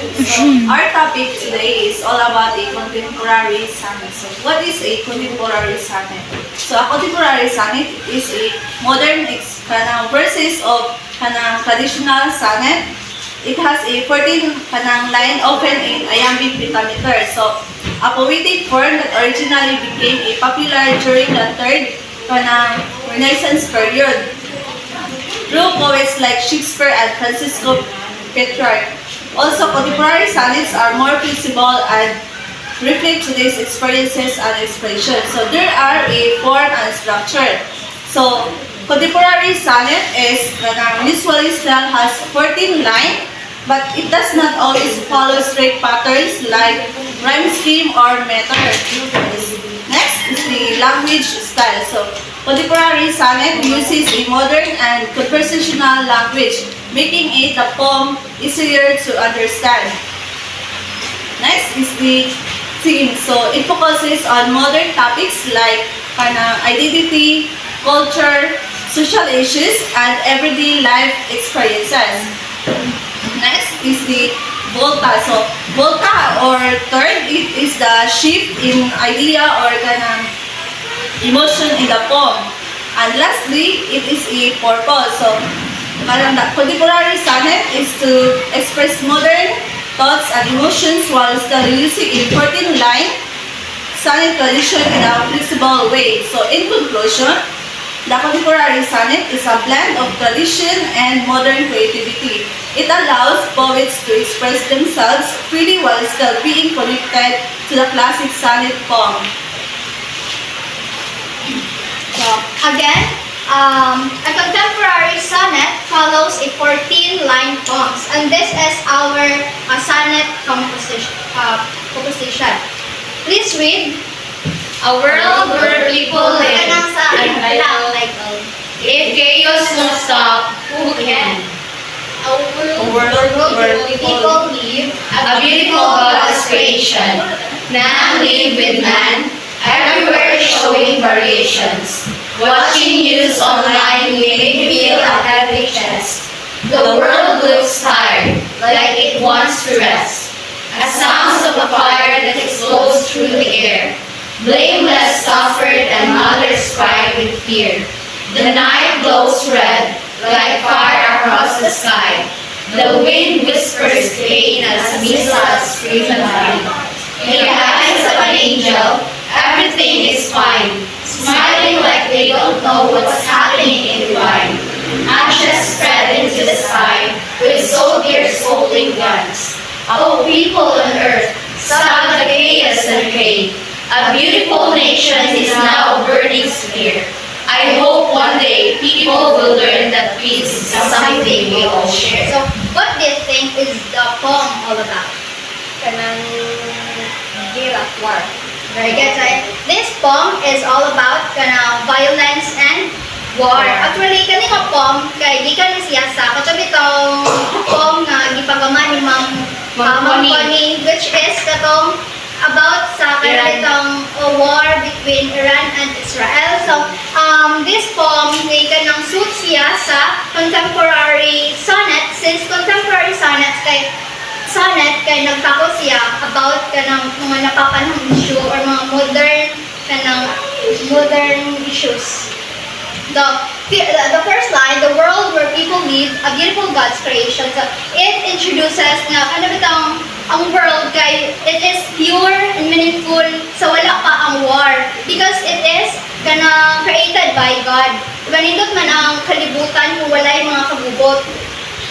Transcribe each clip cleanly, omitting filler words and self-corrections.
So, our topic today is all about a contemporary sonnet. So, what is a contemporary sonnet? So, a contemporary sonnet is a modern verses of traditional sonnet. It has a 14 line, often in iambic pentameter. So, a poetic form that originally became a popular during the third Renaissance period through poets like Shakespeare and Francisco Petrarch. Also, contemporary sonnets are more feasible and reflect today's experiences and expressions. So, there are a form and structure. So, contemporary sonnet is usually still has 14 lines, but it does not always follow straight patterns like rhyme scheme or meter. Next is the language style. So, contemporary sonnet uses a modern and conversational language, making it a poem easier to understand. Next is the theme. So, it focuses on modern topics like identity, culture, social issues, and everyday life experiences. Next is the volta. So, volta or turn, it is the shift in idea or emotion in the poem. And lastly, it is a purpose. So, the contemporary sonnet is to express modern thoughts and emotions while still using a 14 line sonnet tradition in a flexible way. So, in conclusion, the contemporary sonnet is a blend of tradition and modern creativity. It allows poets to express themselves freely while still being connected to the classic sonnet poem. So, again, a contemporary sonnet follows a 14-line poem, and this is our sonnet composition. Please read. A world where people live and if chaos won't stop, who can? A world where people live. A beautiful God's creation. Man live with man, everywhere showing variations. Watching news online made me feel a heavy chest. The world looks tired, like it wants to rest. A sounds of a fire that explodes through the air. Blameless suffered and mothers cried with fear. The night glows red, like fire across the sky. The wind whispers pain as missiles scream and fly. In the eyes of an angel, everything is fine. Smiling like they don't know what's happening in divine. Ashes spread into the sky with soldiers holding guns. Oh, people on earth, stop the chaos and pray. A beautiful nation is now a burning spear. I hope one day people will learn that peace is something we all share. So, what do you think is the poem all about? Guerrilla war. Very good. So, this poem is all about violence and war. Actually, kanina poem kay gikan ni siya sa katabi tong poem nga gipagaman ni Ma'am Connie, which is katong about sa kanitong war between Iran and Israel. So, this poem ay kanang suit siya sa contemporary sonnet, since contemporary sonnet kay nagtako siya about kanang mga napapanahong issue or mga modern issues. The first line, the world where people live, a beautiful God's creation. So, it introduces nga kanang ang world kay it is pure and meaningful sa wala pa ang war because it is created by God. Ganindot man ang kalibutan kung wala yung mga kabubot.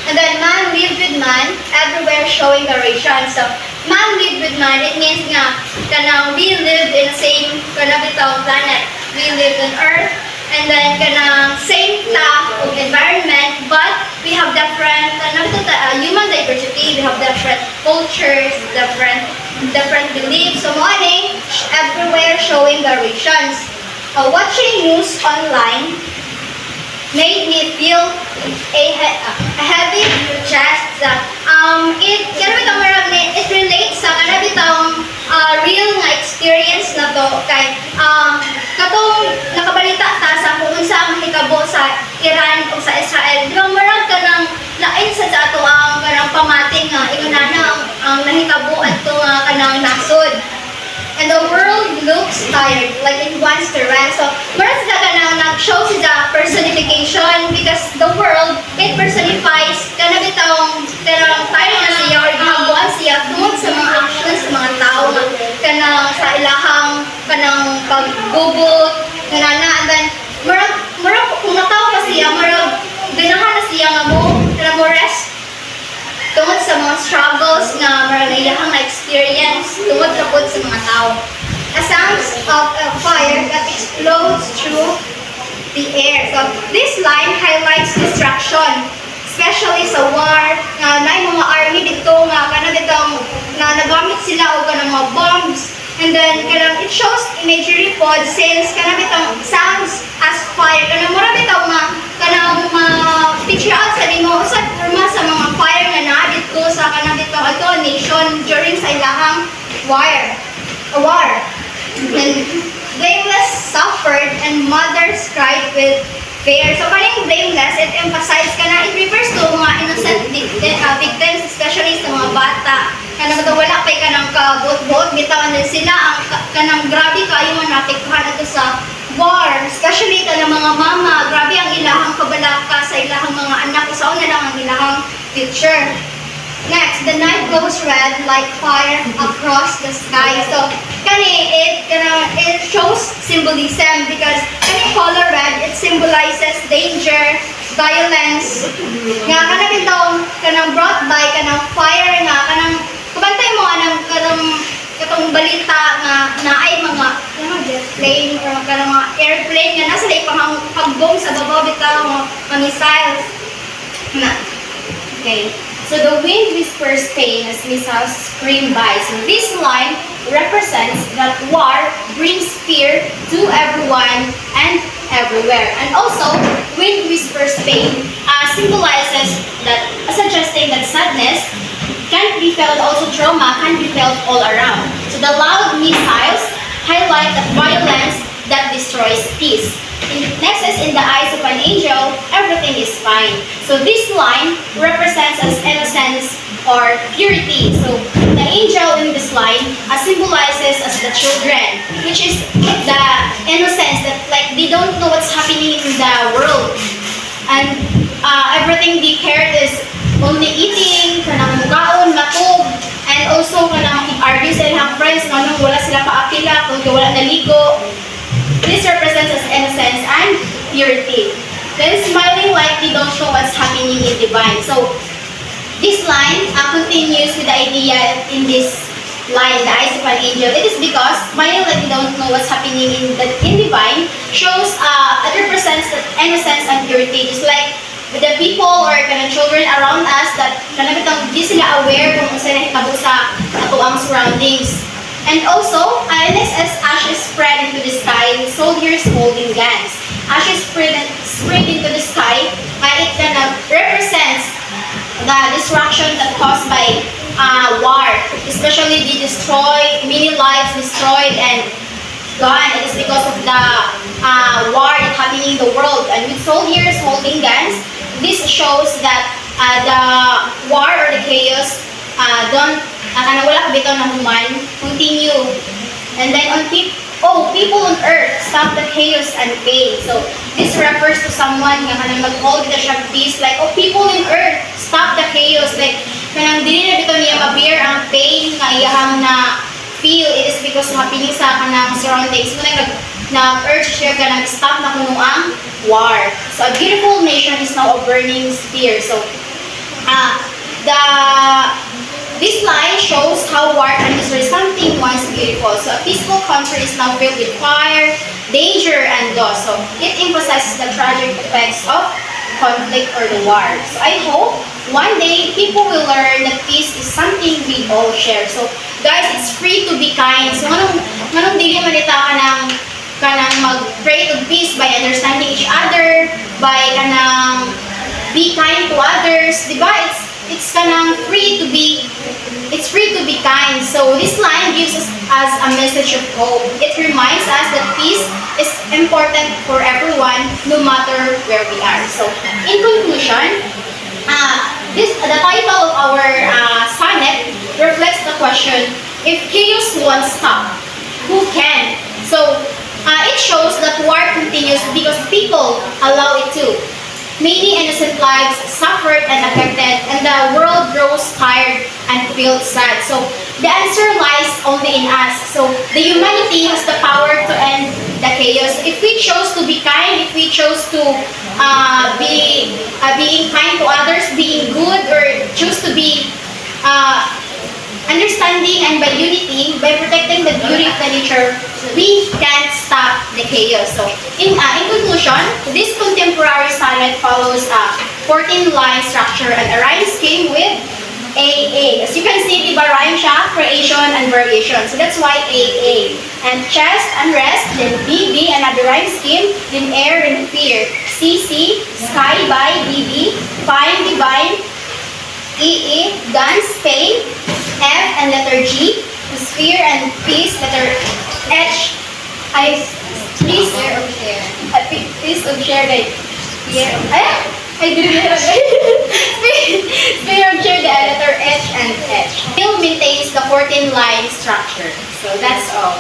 And then man lived with man, everywhere showing variation. So man lived with man, it means nga we lived in the same planet. We lived on earth. And then same of environment, but we have different human diversity. We have different cultures, different beliefs. So morning, everywhere showing variations. Watching news online made me feel a heavy chest. It relates sa real nga experience na to kay katong nakabalita ta sa kung unsa ang hitabo sa Iran o sa Israel. Di ba marag ka ng lain sa ato ang pamating nga ingon na ang nahitabo adto nga kanang nasod. And the world looks tired, like it wants to rest. So, maras ka kanang nag-show sa personification because the world, it personifies kanang bitawng kanang tired na siya or gihabuan siya tungod sa mga actions sa mga tao nga kanang sa ilahang kanang paggubot, kanana, and then murag kung nataw pa siya, murag ganahan na siya nga kanang mo rest tungod sa mga struggles na marang iyahang na-experience tungod kapod sa mga tao. A sound of a fire that explodes through the air. So, this line highlights destruction, especially sa war, na yung mga army dito nga, kanang ditong na nagamit sila o kanang mga bombs. And then, kanang it shows imagery pod since kanang bitong sounds as fire. Kanang mura bitaw nga, kanang picture out sa nimo usad forma sa mga fire nga naa dito sa kanang dito ato nation during sa ilahang war. And blameless suffered and mothers cried with fear. So kaning blameless, it emphasizes kana it refers to mga innocent victims, especially sa mga bata. Kanang wala pay kanang kabuot-buot bitawan din sila ang kanang grabe kayo nga natikhan ato sa war, especially kanang mga mama, grabe ang ilahang kabalaka sa ilahang mga anak, usaon na lang ang ilahang future. Next, the night glows red like fire across the sky. So, it shows symbolism because kani color red, it symbolizes danger, violence. Nga kanang bitong kanang brought by kanang fire nga kanang kabantay mo kanang katong balita nga naay mga jet plane or kanang mga airplane nga nasa lay pagbom sa babaw bitaw mga missiles. Na. Okay. So the wind whispers pain as missiles scream by. So this line represents that war brings fear to everyone and everywhere. And also, wind whispers pain symbolizes that, suggesting that sadness can be felt, also trauma can be felt all around. So the loud missiles highlight the violence that destroys peace. Next is in the eyes of an angel, everything is fine. So this line represents as innocence or purity. So the angel in this line symbolizes as the children, which is the innocence that like they don't know what's happening in the world. And everything they cared is only eating, kanang mukaon, matog, and also kanang argue sa ilang friends nga nung wala sila paapila, kung wala naligo. This represents as innocence and purity. Then smiling like they don't know what's happening in divine. So this line continues with the idea in this line, the eyes of an angel. It is because smiling like they don't know what's happening in divine shows it represents the innocence and purity. Just like the people or children around us that di sila aware kung saan nahitabo sa atuang surroundings. And also, next is ashes spread into the sky, soldiers holding guns. Ashes spread into the sky, it represents the destruction that caused by war. Especially the many lives destroyed and gone. It is because of the war that happening in the world. And with soldiers holding guns, this shows that the war or the chaos wala kabitaw na human, continue. And then on people on earth, stop the chaos and pain. So this refers to someone nga kanang mag-hold the siya peace, like people in earth, stop the chaos. Like kanang dili na bitaw niya ma-bear ang pain nga iyahang na feel. It is because happening sa kanang surroundings. So nag-urge siya kanang stop na kuno ang war. So a beautiful nation is now a burning spear. So this line shows how war can destroy something once beautiful. So a peaceful country is now filled with fire, danger, and loss. So it emphasizes the tragic effects of conflict or the war. So I hope one day people will learn that peace is something we all share. So guys, it's free to be kind. So manong dili man ita kanang mag-pray to peace by understanding each other, by kanang be kind to others, diba? It's kanang free to be kind. So this line gives us a message of hope. It reminds us that peace is important for everyone, no matter where we are. So in conclusion, the title of our sonnet reflects if chaos won't stop, who can? So it shows that war continues because people allow it to. Many innocent lives suffered and affected, and the world grows tired and feels sad. So the answer lies only in us. So the humanity has the power to end the chaos. If we chose to be kind, if we chose to be being kind to others, being good, or choose to be understanding and by unity, by protecting the beauty of the nature, we can stop the chaos. So, in conclusion, this contemporary sonnet follows a 14-line structure and a rhyme scheme with AA. As you can see, diba rhyme siya, creation and variation. So that's why AA. And chest and rest, then BB, another rhyme scheme, then air and fear. CC, sky by BB, fine, divine, EE, guns, pain, F and letter G, sphere and peace, letter H, I, please, please share the, I didn't know. Sphere of share the letter H and H. Still maintains the 14-line structure. So that's all.